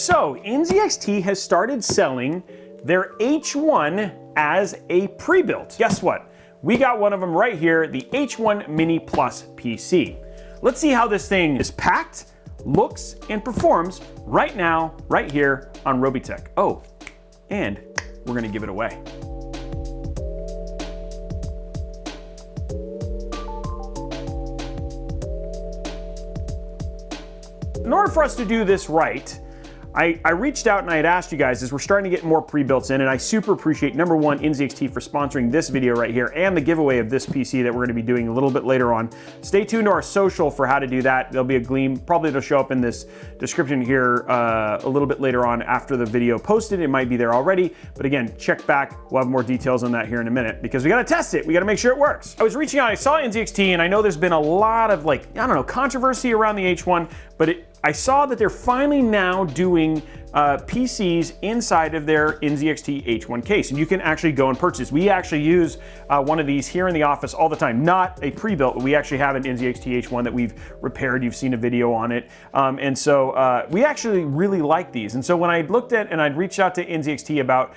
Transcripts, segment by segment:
So NZXT has started selling their H1 as a pre-built. Guess what? We got one of them right here, the H1 Mini Plus PC. Let's see how this thing is packed, looks, and performs right now, right here on Robeytech. Oh, and we're gonna give it away. In order for us to do this right, I reached out and I had asked you guys, as we're starting to get more pre-builts in, and I super appreciate, number one, NZXT for sponsoring this video right here and the giveaway of this PC that we're gonna be doing a little bit later on. Stay tuned to our social for how to do that. There'll be a gleam, probably it'll show up in this description here a little bit later on after the video posted. It might be there already, but again, check back. We'll have more details on that here in a minute because we gotta test it. We gotta make sure it works. I was reaching out, I saw NZXT, and I know there's been a lot of controversy around the H1, but I saw that they're finally now doing PCs inside of their NZXT H1 case, and you can actually go and purchase. We actually use one of these here in the office all the time. Not a pre-built, but we actually have an NZXT H1 that we've repaired. You've seen a video on it. And so we actually really like these. And so when I looked at and I'd reached out to NZXT about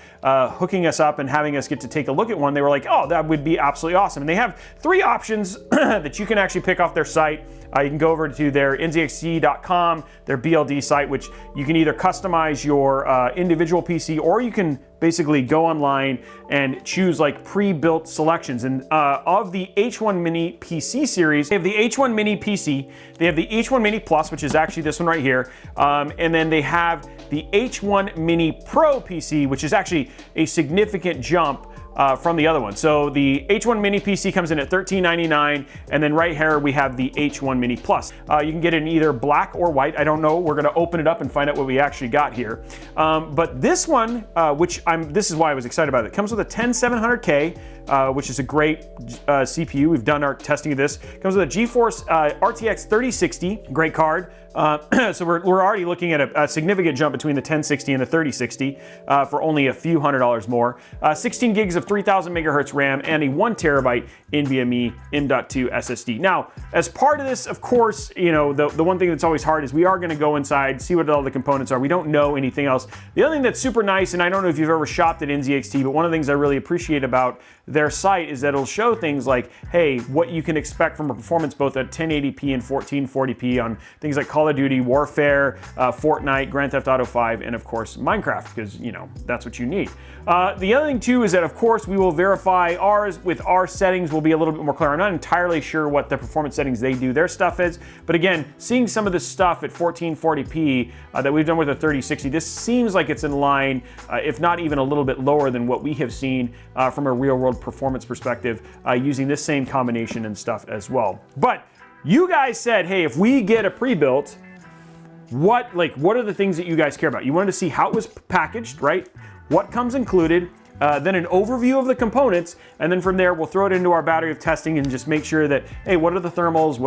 hooking us up and having us get to take a look at one, they were like, oh, that would be absolutely awesome. And they have 3 options that you can actually pick off their site. You can go over to their nzxt.com, their BLD site, which you can either customize your individual PC, or you can basically go online and choose like pre-built selections. And of the H1 Mini PC series, they have the H1 Mini PC, they have the H1 Mini Plus, which is actually this one right here, and then they have the H1 Mini Pro PC, which is actually a significant jump from the other one. So the H1 Mini PC comes in at $13.99, and then right here we have the H1 Mini Plus. You can get it in either black or white. I don't know. We're gonna open it up and find out what we actually got here. But this one, this is why I was excited about it. It comes with a 10700K, which is a great CPU. We've done our testing of this. It comes with a GeForce RTX 3060, great card. So we're already looking at a significant jump between the 1060 and the 3060 for only a few $100 more. 16 gigs of 3000 megahertz RAM and a 1 terabyte NVMe M.2 SSD. Now, as part of this, of course, you know, the one thing that's always hard is we are going to go inside, see what all the components are. We don't know anything else. The other thing that's super nice, and I don't know if you've ever shopped at NZXT, but one of the things I really appreciate about their site is that it'll show things like, hey, what you can expect from a performance both at 1080p and 1440p on things like Call of Duty, Warfare, Fortnite, Grand Theft Auto 5, and of course Minecraft, because you know that's what you need. The other thing too is that of course we will verify ours with our settings. Will be a little bit more clear. I'm not entirely sure what the performance settings they do their stuff is, but again, seeing some of this stuff at 1440p that we've done with a 3060, this seems like it's in line, if not even a little bit lower than what we have seen from a real-world performance perspective, using this same combination and stuff as well. But you guys said, hey, if we get a pre-built, what are the things that you guys care about? You wanted to see how it was packaged, right? What comes included, then an overview of the components, and then from there we'll throw it into our battery of testing and just make sure that, hey, what are the thermals,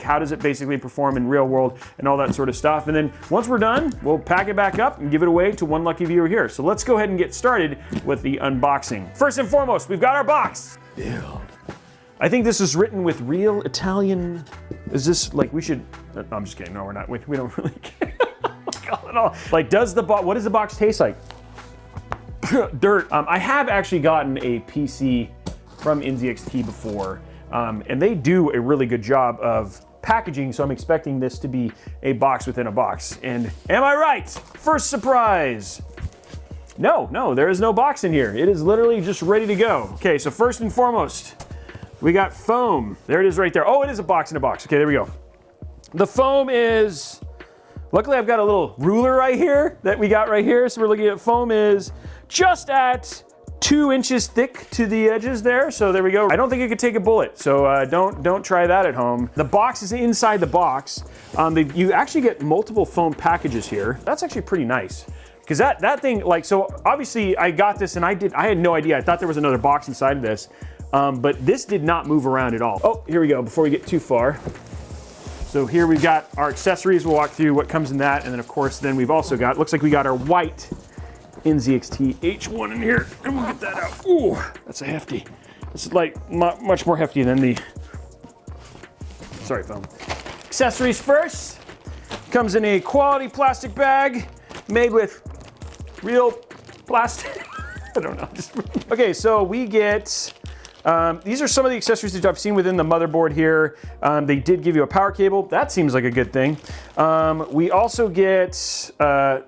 how does it basically perform in real world and all that sort of stuff. And then once we're done, we'll pack it back up and give it away to one lucky viewer here. So let's go ahead and get started with the unboxing. First and foremost, we've got our box. Build. I think this is written with real Italian. Is this like we should? No, I'm just kidding. No, we're not. We don't really care at all. Like, what does the box taste like? Dirt. I have actually gotten a PC from NZXT before, and they do a really good job of packaging. So I'm expecting this to be a box within a box. And am I right? First surprise. No, there is no box in here. It is literally just ready to go. Okay, so first and foremost, we got foam. There it is right there. Oh, it is a box in a box. Okay, there we go. The foam is, luckily I've got a little ruler right here that we got right here. So we're looking at foam is just at 2 inches thick to the edges there. So there we go. I don't think it could take a bullet. So don't try that at home. The box is inside the box. You actually get multiple foam packages here. That's actually pretty nice. Because that thing, so obviously I got this and I had no idea. I thought there was another box inside of this. But this did not move around at all. Oh, here we go, before we get too far. So here we've got our accessories. We'll walk through what comes in that. And then of course, then we've also got, looks like we got our white NZXT H1 in here. And we'll get that out. Ooh, that's a hefty. This is like much more hefty than the, sorry, foam. Accessories first. Comes in a quality plastic bag. made with real plastic. I don't know. Okay, so we get, these are some of the accessories that I've seen within the motherboard here. They did give you a power cable. That seems like a good thing. We also get,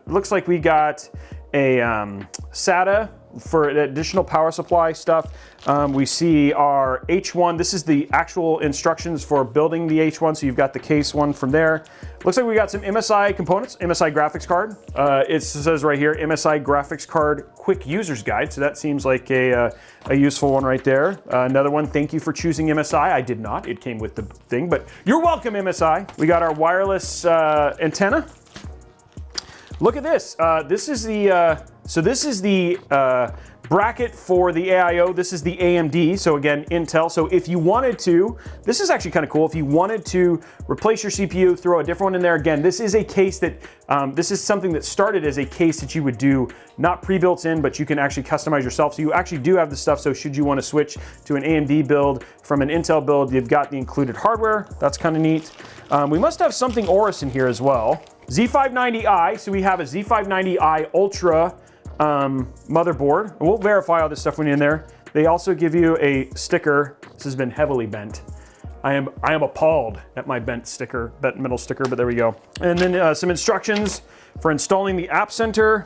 looks like we got a SATA for additional power supply stuff. We see our H1. This is the actual instructions for building the H1. So you've got the case one from there. Looks like we got some MSI components, MSI graphics card. It says right here, MSI graphics card quick user's guide. So that seems like a useful one right there. Another one, thank you for choosing MSI. I did not, it came with the thing, but you're welcome, MSI. We got our wireless antenna. Look at this. This is the bracket for the AIO. This is the AMD. So again, Intel. So if you wanted to, this is actually kind of cool. If you wanted to replace your CPU, throw a different one in there. Again, this is a case that, this is something that started as a case that you would do, not pre-built in, but you can actually customize yourself. So you actually do have the stuff. So should you want to switch to an AMD build from an Intel build, you've got the included hardware. That's kind of neat. We must have something Aorus in here as well. Z590i, so we have a Z590i Ultra motherboard. We'll verify all this stuff when you're in there. They also give you a sticker. This has been heavily bent. I am appalled at my bent metal sticker, but there we go. And then some instructions for installing the App Center.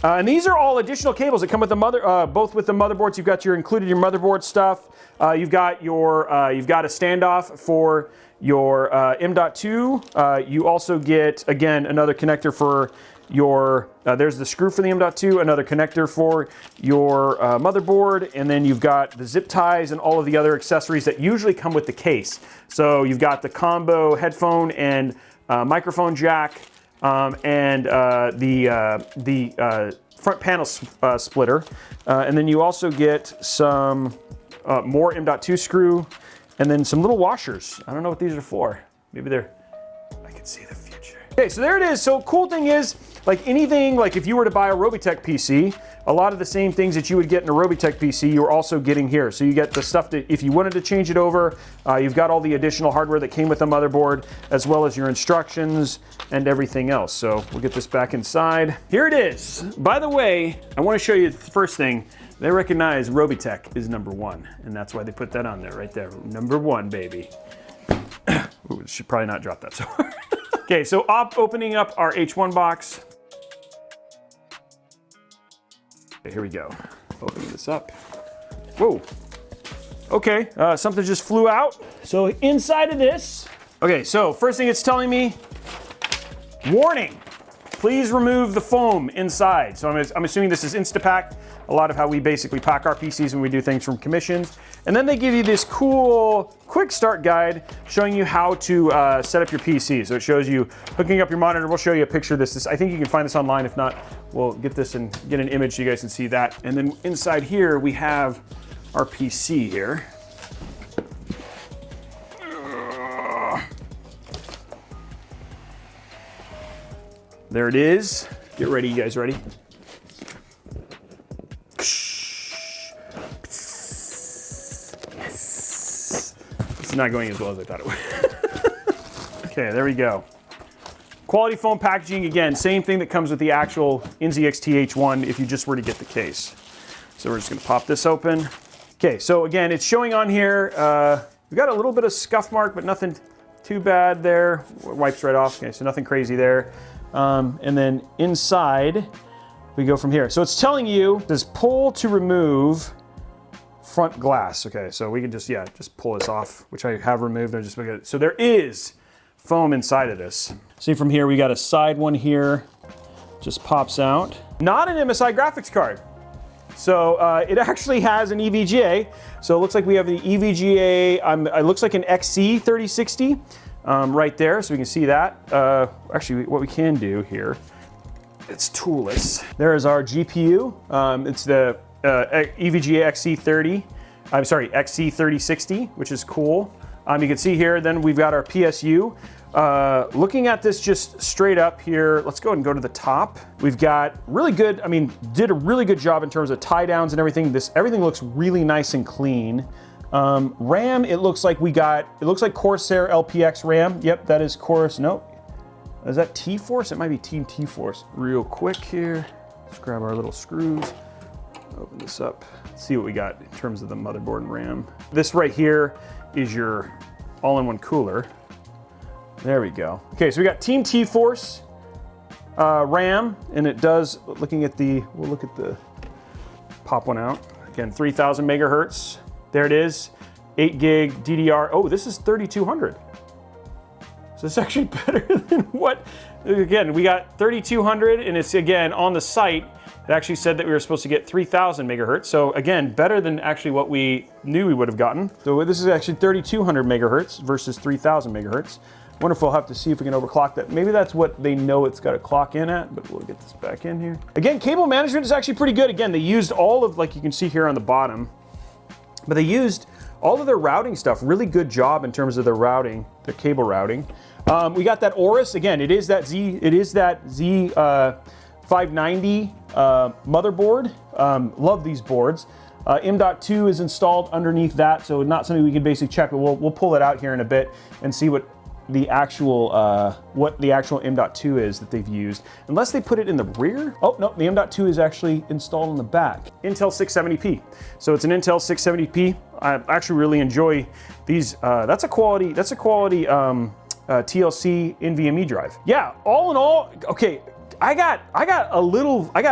And these are all additional cables that come with the both with the motherboards. You've got your motherboard stuff. You've got a standoff for your M.2. You also get, again, another connector for your, there's the screw for the M.2, another connector for your motherboard, and then you've got the zip ties and all of the other accessories that usually come with the case. So you've got the combo headphone and microphone jack, and the front panel splitter. And then you also get some more M.2 screw, and then some little washers. I don't know what these are for. Maybe they're, I can see the future. Okay, so there it is. So cool thing is, like anything, like if you were to buy a Robeytech PC, a lot of the same things that you would get in a Robeytech PC, you're also getting here. So you get the stuff that, if you wanted to change it over, you've got all the additional hardware that came with the motherboard, as well as your instructions and everything else. So we'll get this back inside. Here it is. By the way, I want to show you the first thing. They recognize Robeytech is #1, and that's why they put that on there, right there. #1, baby. Ooh, should probably not drop that so hard. Okay, so opening up our H1 box. Okay, here we go. Opening this up. Whoa. Okay, something just flew out. So inside of this, okay, so first thing it's telling me, warning, please remove the foam inside. So I'm assuming this is Instapack, a lot of how we basically pack our PCs when we do things from commissions. And then they give you this cool quick start guide showing you how to set up your PC. So it shows you hooking up your monitor. We'll show you a picture of this. I think you can find this online. If not, we'll get this and get an image so you guys can see that. And then inside here, we have our PC here. There it is. Get ready, you guys ready? It's not going as well as I thought it would. Okay, there we go. Quality foam packaging, again, same thing that comes with the actual NZXT H1 if you just were to get the case. So we're just gonna pop this open. Okay, so again, it's showing on here, we've got a little bit of scuff mark, but nothing too bad there. Wipes right off, okay, so nothing crazy there. And then inside, we go from here. So it's telling you, this pull to remove front glass. Okay, so we can just pull this off, which I have removed. So there is foam inside of this. See from here, we got a side one here, just pops out. Not an MSI graphics card. So it actually has an EVGA. So it looks like we have the EVGA, it looks like an XC3060 right there, so we can see that. Actually, what we can do here, it's toolless. There is our GPU. It's the EVGA XC3060, which is cool. You can see here, then we've got our PSU. Looking at this just straight up here, let's go ahead and go to the top. We've got really good, did a really good job in terms of tie downs and everything. Everything looks really nice and clean. RAM, it looks like Corsair LPX RAM. Yep, that is Corsair, no. Is that T-Force? It might be Team T-Force. Real quick here. Let's grab our little screws. Open this up. See what we got in terms of the motherboard and RAM. This right here is your all-in-one cooler. There we go. Okay, so we got Team T-Force RAM, and it does, looking at the, we'll look at the, pop one out. Again, 3000 megahertz. There it is. 8 gig DDR. Oh, this is 3200. So it's actually better than what, again, we got 3200, and it's, again, on the site, it actually said that we were supposed to get 3000 megahertz. So again, better than actually what we knew we would have gotten. So this is actually 3200 megahertz versus 3000 megahertz. Wonder if we'll have to see if we can overclock that. Maybe that's what they know it's got to clock in at, but we'll get this back in here. Again, cable management is actually pretty good. Again, they used all of, like you can see here on the bottom, but they used all of their routing stuff. Really good job in terms of their routing, their cable routing. We got that Aorus. Again, it is that Z590 motherboard. Love these boards. M.2 is installed underneath that, so not something we can basically check, but we'll pull it out here in a bit and see what the actual M.2 is that they've used. Unless they put it in the rear. Oh no, the M.2 is actually installed in the back. Intel 670p. So it's an Intel 670p. I actually really enjoy these. That's a quality TLC NVMe drive. Yeah, all in all, okay. I got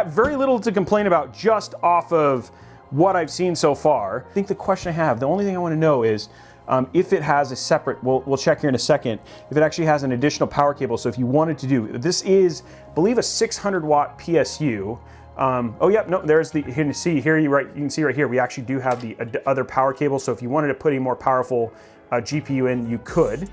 very little to complain about just off of what I've seen so far. I think the question I have, the only thing I want to know is if it has a separate, we'll check here in a second, if it actually has an additional power cable. So if you wanted to do, this is, I believe, a 600 watt PSU. Oh yeah, no, there's the, you can see right here, we actually do have the other power cable. So if you wanted to put a more powerful GPU in, you could.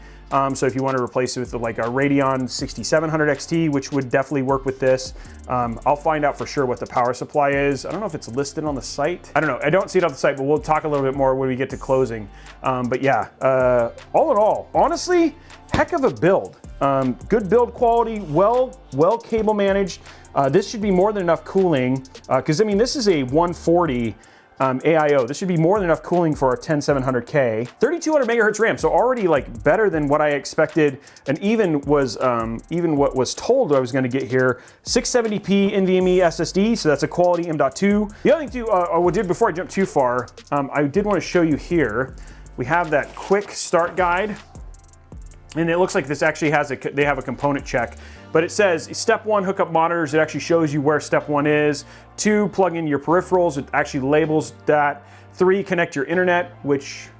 So if you want to replace it with like a Radeon 6700 XT, which would definitely work with this. I'll find out for sure what the power supply is. I don't know if it's listed on the site. I don't know, I don't see it on the site, but we'll talk a little bit more when we get to closing. But yeah, all in all, honestly, heck of a build. Good build quality, well cable managed. This should be more than enough cooling, because I mean, this is a 140 AIO. This should be more than enough cooling for our 10700K. 3200 megahertz RAM, so already like better than what I expected, and even what was told I was going to get here. 670p NVMe SSD, so that's a quality M.2. The other thing too, I did before I jump too far, I did want to show you here. We have that quick start guide, and it looks like this actually has they have a component check. But it says step 1, hook up monitors. It actually shows you where step 1 is. 2, plug in your peripherals. It actually labels that. 3, connect your internet, which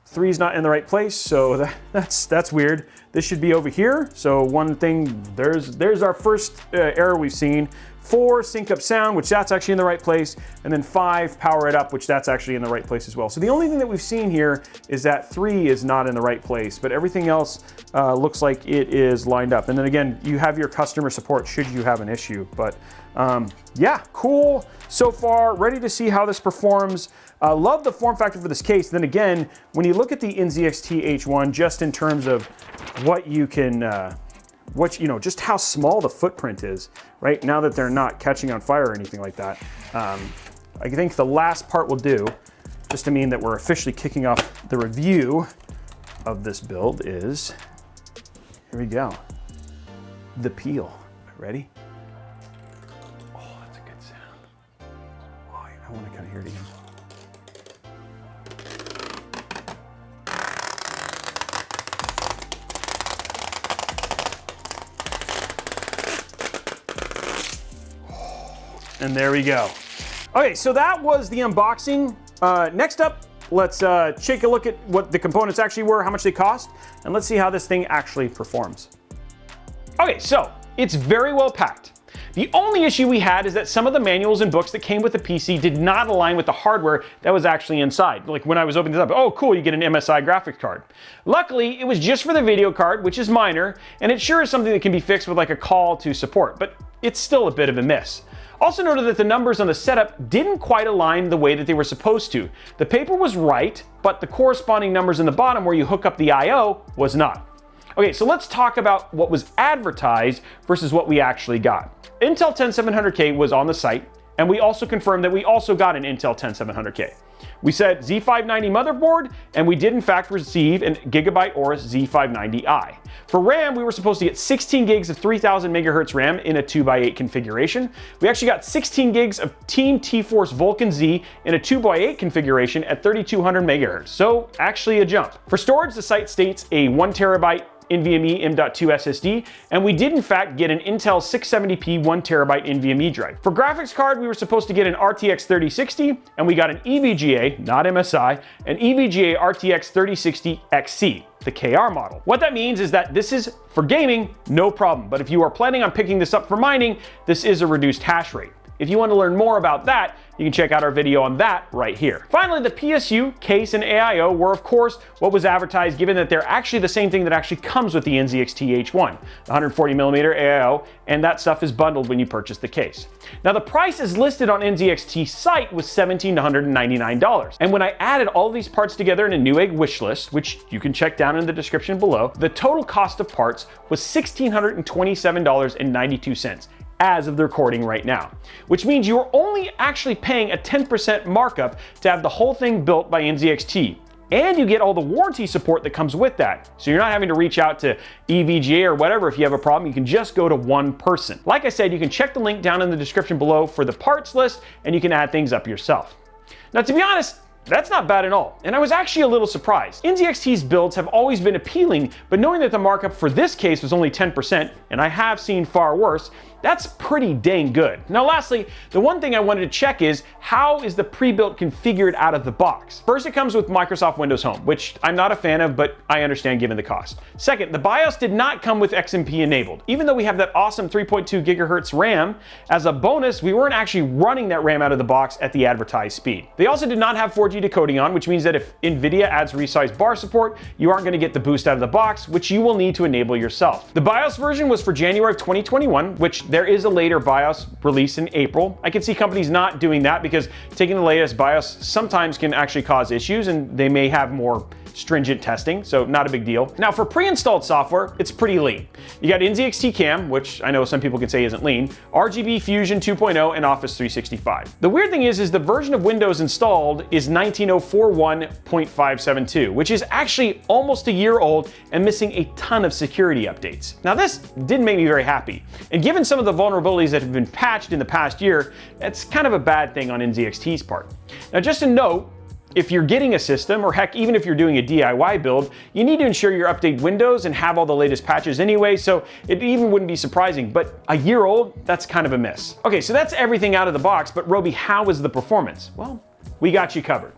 3 is not in the right place, so that's weird. This should be over here. So one thing, there's our first error we've seen. 4, sync up sound, which that's actually in the right place. And then 5, power it up, which that's actually in the right place as well. So the only thing that we've seen here is that 3 is not in the right place, but everything else looks like it is lined up. And then again, you have your customer support should you have an issue. But yeah, cool so far. Ready to see how this performs. Love the form factor for this case. Then again, when you look at the NZXT H1, just in terms of what you can, just how small the footprint is, right? Now that they're not catching on fire or anything like that. I think the last part we'll do, just to mean that we're officially kicking off the review of this build is, here we go, the peel. Ready? Oh, that's a good sound. Oh, I want to kind of hear it again. And there we go. Okay, so that was the unboxing. Next up, let's take a look at what the components actually were, how much they cost, and let's see how this thing actually performs. Okay, so it's very well packed. The only issue we had is that some of the manuals and books that came with the PC did not align with the hardware that was actually inside. Like when I was opening this up, oh cool, you get an MSI graphics card. Luckily, it was just for the video card, which is minor, and it sure is something that can be fixed with like a call to support, but it's still a bit of a miss. Also noted that the numbers on the setup didn't quite align the way that they were supposed to. The paper was right, but the corresponding numbers in the bottom where you hook up the I/O was not. Okay, so let's talk about what was advertised versus what we actually got. Intel 10700K was on the site, and we also confirmed that we also got an Intel 10700K. We said Z590 motherboard, and we did in fact receive a Gigabyte Aorus Z590i. For RAM, we were supposed to get 16 gigs of 3000 megahertz RAM in a 2x8 configuration. We actually got 16 gigs of Team T-Force Vulcan Z in a 2x8 configuration at 3200 megahertz, so actually a jump. For storage, the site states a 1 terabyte NVMe M.2 SSD, and we did in fact get an Intel 670p 1 terabyte NVMe drive. For graphics card, we were supposed to get an RTX 3060, and we got an EVGA, not MSI, an EVGA RTX 3060 XC, the KR model. What that means is that this is, for gaming, no problem, but if you are planning on picking this up for mining, this is a reduced hash rate. If you want to learn more about that, you can check out our video on that right here. Finally, the PSU, case, and AIO were of course what was advertised, given that they're actually the same thing that actually comes with the NZXT H1, the 140mm AIO, and that stuff is bundled when you purchase the case. Now the price is listed on NZXT site was $1,799, and when I added all of these parts together in a Newegg wish list, which you can check down in the description below, the total cost of parts was $1,627.92. As of the recording right now, which means you're only actually paying a 10% markup to have the whole thing built by NZXT. And you get all the warranty support that comes with that. So you're not having to reach out to EVGA or whatever if you have a problem. You can just go to one person. Like I said, you can check the link down in the description below for the parts list, and you can add things up yourself. Now, to be honest, that's not bad at all, and I was actually a little surprised. NZXT's builds have always been appealing, but knowing that the markup for this case was only 10%, and I have seen far worse, that's pretty dang good. Now lastly, the one thing I wanted to check is, how is the pre-built configured out of the box? First, it comes with Microsoft Windows Home, which I'm not a fan of, but I understand given the cost. Second, the BIOS did not come with XMP enabled. Even though we have that awesome 3.2 gigahertz RAM, as a bonus, we weren't actually running that RAM out of the box at the advertised speed. They also did not have 4G decoding on, which means that if NVIDIA adds resized bar support, you aren't going to get the boost out of the box, which you will need to enable yourself. The BIOS version was for January of 2021, which there is a later BIOS release in April. I can see companies not doing that because taking the latest BIOS sometimes can actually cause issues, and they may have more stringent testing, so not a big deal. Now for pre-installed software, it's pretty lean. You got NZXT Cam, which I know some people can say isn't lean, RGB Fusion 2.0, and Office 365. The weird thing is the version of Windows installed is 19041.572, which is actually almost a year old and missing a ton of security updates. Now this didn't make me very happy, and given some of the vulnerabilities that have been patched in the past year, it's kind of a bad thing on NZXT's part. Now just a note, if you're getting a system, or heck, even if you're doing a DIY build, you need to ensure you update Windows and have all the latest patches anyway, so it even wouldn't be surprising, but a year old, that's kind of a miss. Okay, so that's everything out of the box, but Robey, how is the performance? Well, we got you covered.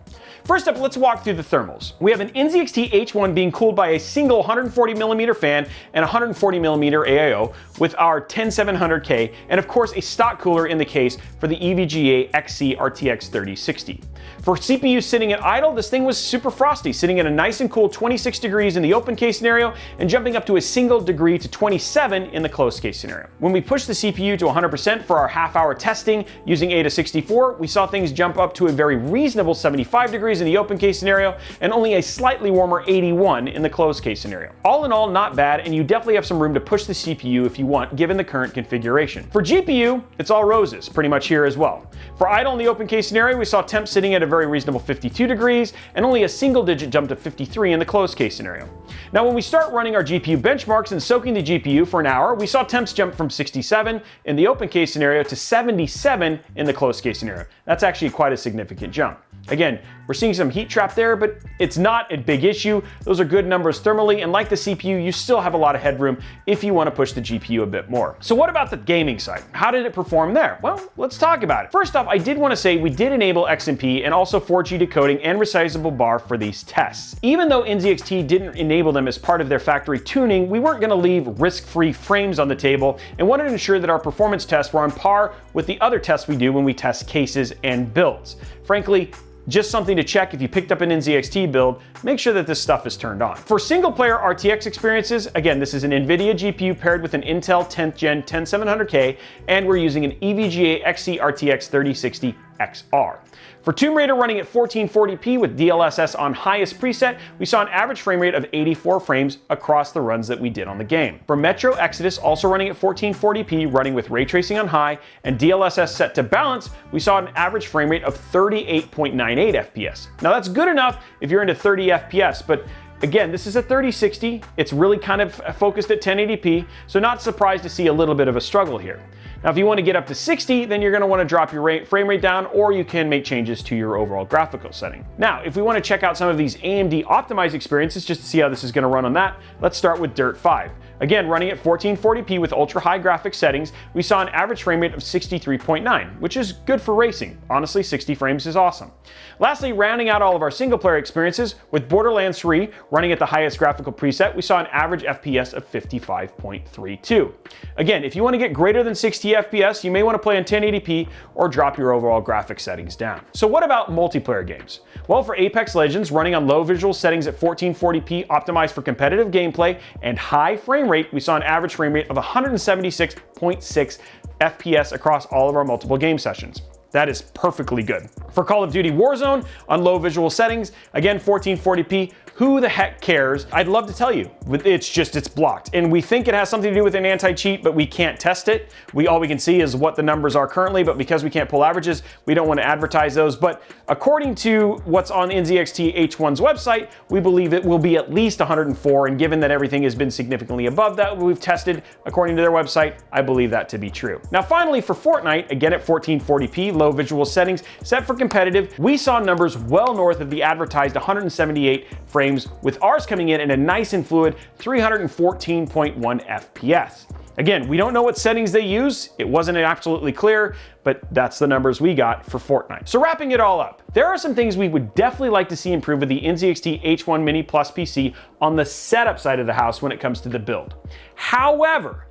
First up, let's walk through the thermals. We have an NZXT H1 being cooled by a single 140mm fan and 140mm AIO with our 10700K, and of course a stock cooler in the case for the EVGA XC RTX 3060. For CPU sitting at idle, this thing was super frosty, sitting at a nice and cool 26 degrees in the open case scenario and jumping up to a single degree to 27 in the closed case scenario. When we pushed the CPU to 100% for our half-hour testing using Ada64, we saw things jump up to a very reasonable 75 degrees in the open case scenario and only a slightly warmer 81 in the closed case scenario. All in all, not bad, and you definitely have some room to push the CPU if you want, given the current configuration. For GPU, it's all roses, pretty much here as well. For idle in the open case scenario, we saw temps sitting at a very reasonable 52 degrees and only a single digit jump to 53 in the closed case scenario. Now when we start running our GPU benchmarks and soaking the GPU for an hour, we saw temps jump from 67 in the open case scenario to 77 in the closed case scenario. That's actually quite a significant jump. Again, we're seeing some heat trap there, but it's not a big issue. Those are good numbers thermally, and like the CPU, you still have a lot of headroom if you want to push the GPU a bit more. So what about the gaming side? How did it perform there? Well, let's talk about it. First off, I did want to say we did enable XMP and also 4G decoding and resizable bar for these tests. Even though NZXT didn't enable them as part of their factory tuning, we weren't going to leave risk-free frames on the table and wanted to ensure that our performance tests were on par with the other tests we do when we test cases and builds. Frankly, just something to check if you picked up an NZXT build, make sure that this stuff is turned on. For single player RTX experiences, again, this is an NVIDIA GPU paired with an Intel 10th Gen 10700K, and we're using an EVGA XC RTX 3060 XR. For Tomb Raider running at 1440p with DLSS on highest preset, we saw an average frame rate of 84 frames across the runs that we did on the game. For Metro Exodus, also running at 1440p, running with ray tracing on high and DLSS set to balance, we saw an average frame rate of 38.98 FPS. Now that's good enough if you're into 30 FPS, but again, this is a 3060. It's really kind of focused at 1080p, so not surprised to see a little bit of a struggle here. Now, if you want to get up to 60, then you're going to want to drop your frame rate down, or you can make changes to your overall graphical setting. Now, if we want to check out some of these AMD optimized experiences just to see how this is going to run on that, let's start with Dirt 5. Again, running at 1440p with ultra high graphics settings, we saw an average frame rate of 63.9, which is good for racing. Honestly, 60 frames is awesome. Lastly, rounding out all of our single player experiences, with Borderlands 3 running at the highest graphical preset, we saw an average FPS of 55.32. Again, if you want to get greater than 60 FPS, you may want to play in 1080p or drop your overall graphics settings down. So what about multiplayer games? Well, for Apex Legends, running on low visual settings at 1440p, optimized for competitive gameplay and high frame rate, we saw an average frame rate of 176.6 FPS across all of our multiple game sessions. That is perfectly good. For Call of Duty Warzone on low visual settings, again 1440p, who the heck cares? I'd love to tell you, it's blocked. And we think it has something to do with an anti-cheat, but we can't test it. All we can see is what the numbers are currently, but because we can't pull averages, we don't want to advertise those. But according to what's on NZXT H1's website, we believe it will be at least 104, and given that everything has been significantly above that we've tested, according to their website, I believe that to be true. Now finally, for FORTNITE, again at 1440p, low visual settings, set for competitive, we saw numbers well north of the advertised 178 frames, with ours coming in at a nice and fluid 314.1 FPS. Again, we don't know what settings they use. It wasn't absolutely clear, but that's the numbers we got for FORTNITE. So wrapping it all up, there are some things we would definitely like to see improve with the NZXT H1 Mini Plus PC on the setup side of the house when it comes to the build. However,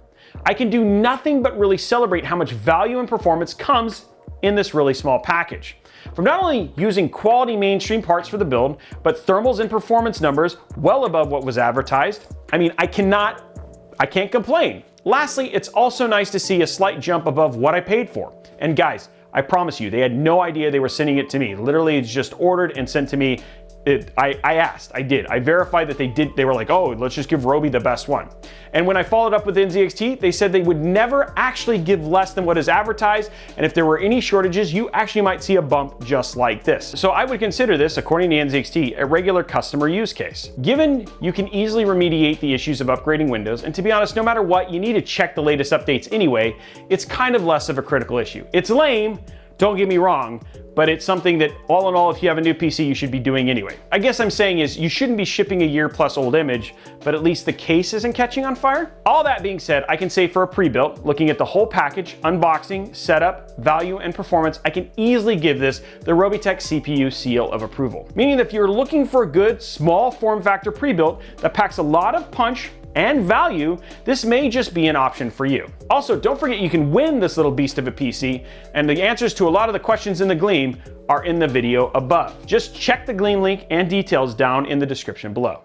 I can do nothing but really celebrate how much value and performance comes in this really small package. From not only using quality mainstream parts for the build, but thermals and performance numbers well above what was advertised. I mean, I can't complain. Lastly, it's also nice to see a slight jump above what I paid for. And guys, I promise you, they had no idea they were sending it to me. Literally, it's just ordered and sent to me. I verified that they did. They were like, oh, let's just give Robey the best one. And when I followed up with NZXT, they said they would never actually give less than what is advertised. And if there were any shortages, you actually might see a bump just like this. So I would consider this, according to NZXT, a regular customer use case. Given you can easily remediate the issues of upgrading Windows, and to be honest, no matter what, you need to check the latest updates anyway, it's kind of less of a critical issue. It's lame, don't get me wrong, but it's something that all in all, if you have a new PC, you should be doing anyway. I guess I'm saying is you shouldn't be shipping a year plus old image, but at least the case isn't catching on fire. All that being said, I can say for a pre-built, looking at the whole package, unboxing, setup, value, and performance, I can easily give this the Robeytech CPU seal of approval. Meaning that if you're looking for a good, small form factor pre-built that packs a lot of punch and value, this may just be an option for you. Also, don't forget you can win this little beast of a PC, and the answers to a lot of the questions in the Gleam are in the video above. Just check the Gleam link and details down in the description below.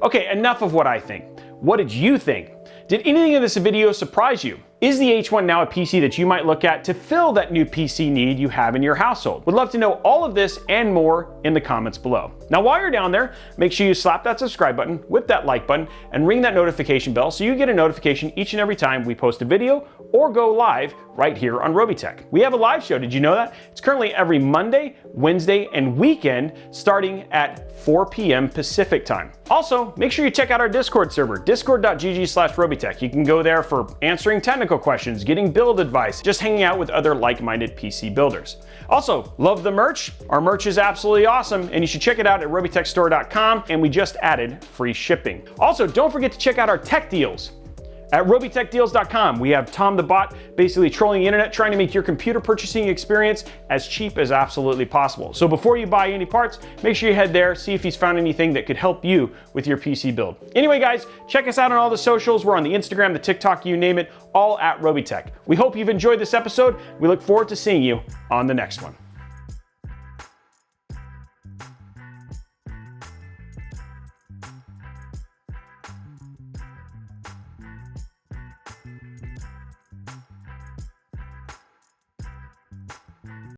Okay, enough of what I think. What did you think? Did anything in this video surprise you? Is the H1 now a PC that you might look at to fill that new PC need you have in your household? Would love to know all of this and more in the comments below. Now, while you're down there, make sure you slap that subscribe button, whip that like button, and ring that notification bell so you get a notification each and every time we post a video or go live right here on Robeytech. We have a live show, did you know that? It's currently every Monday, Wednesday, and weekend starting at 4 p.m. Pacific time. Also, make sure you check out our Discord server, discord.gg/Robeytech. You can go there for answering technical questions, getting build advice, just hanging out with other like-minded PC builders. Also, love the merch. Our merch is absolutely awesome, and you should check it out at robeytechstore.com, and we just added free shipping. Also, don't forget to check out our tech deals. At robeytechdeals.com, we have Tom the Bot basically trolling the internet, trying to make your computer purchasing experience as cheap as absolutely possible. So before you buy any parts, make sure you head there, see if he's found anything that could help you with your PC build. Anyway, guys, check us out on all the socials. We're on the Instagram, the TikTok, you name it, all at Robeytech. We hope you've enjoyed this episode. We look forward to seeing you on the next one.